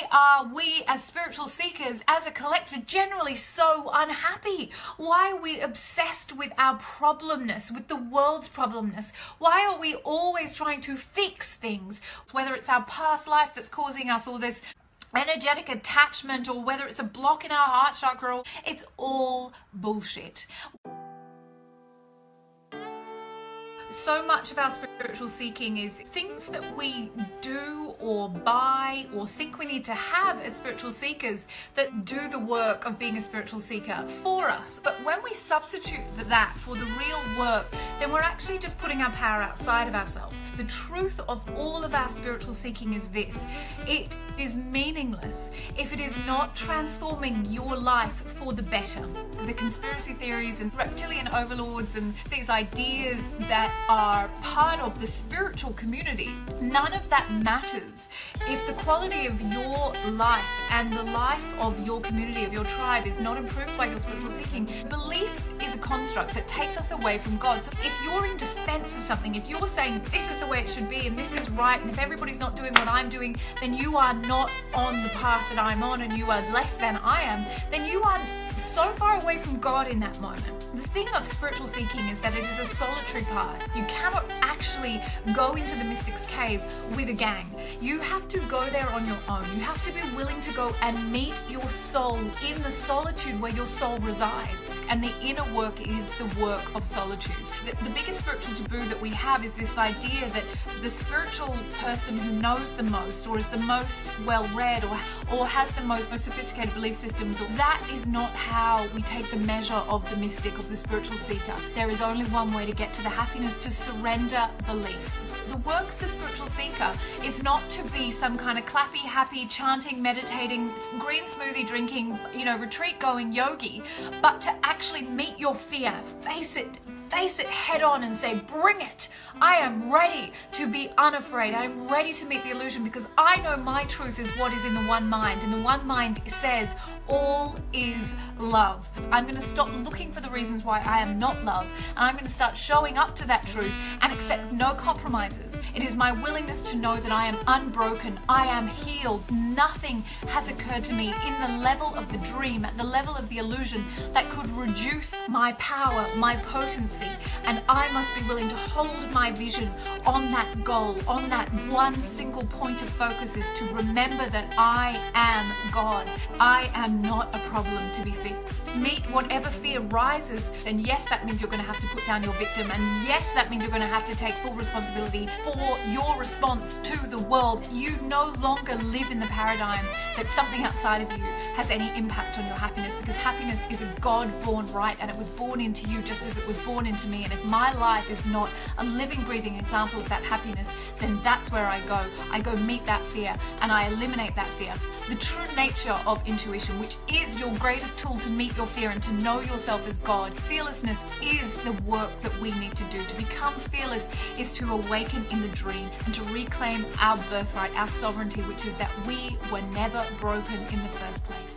Why are we as spiritual seekers, as a collective, generally so unhappy? Why are we obsessed with our problemness, with the world's problemness? Why are we always trying to fix things? Whether it's our past life that's causing us all this energetic attachment, or whether it's a block in our heart chakra, it's all bullshit. So much of our spiritual seeking is things that we do or buy or think we need to have as spiritual seekers that do the work of being a spiritual seeker for us. But when we substitute that for the real work, then we're actually just putting our power outside of ourselves. The truth of all of our spiritual seeking is this: it is meaningless if it is not transforming your life for the better. The conspiracy theories and reptilian overlords and these ideas that are part of the spiritual community, none of that matters if the quality of your life and the life of your community, of your tribe, is not improved by your spiritual seeking. Belief is a construct that takes us away from God. So if you're in defense of something, if you're saying this is the way it should be and this is right, and if everybody's not doing what I'm doing, then you are not on the path that I'm on and you are less than I am, then you are so far away from God in that moment. The thing of spiritual seeking is that it is a solitary path. You cannot actually go into the mystic's cave with a gang. You have to go there on your own. You have to be willing to go and meet your soul in the solitude where your soul resides. And the inner work is the work of solitude. The biggest spiritual taboo that we have is this idea that the spiritual person who knows the most, or is the most well-read, or has the most sophisticated belief systems, that is not how we take the measure of the mystic, of the spiritual seeker. There is only one way to get to the happiness: to surrender belief. The work of the spiritual seeker is not to be some kind of clappy, happy, chanting, meditating, green smoothie drinking, retreat going yogi, but to actually meet your fear, face it head on and say, bring it. I am ready to be unafraid. I am ready to meet the illusion, because I know my truth is what is in the one mind, and the one mind says all is love. I'm going to stop looking for the reasons why I am not love, and I'm going to start showing up to that truth and accept no compromises. It is my willingness to know that I am unbroken, I am healed. Nothing has occurred to me in the level of the dream, at the level of the illusion, that could reduce my power, my potency, and I must be willing to hold my vision on that goal, on that one single point of focus, is to remember that I am God. I am not a problem to be fixed. Meet whatever fear rises, and yes, that means you're going to have to put down your victim, and yes, that means you're going to have to take full responsibility for your response to the world. You no longer live in the paradigm that something outside of you has any impact on your happiness, because happiness is a God-born right, and it was born into you just as it was born into me. And if my life is not a living, breathing example of that happiness, then that's where I go. I go meet that fear and I eliminate that fear. The true nature of intuition, which is your greatest tool to meet your fear and to know yourself as God. Fearlessness is the work that we need to do. To become fearless is to awaken in the dream and to reclaim our birthright, our sovereignty, which is that we were never broken in the first place.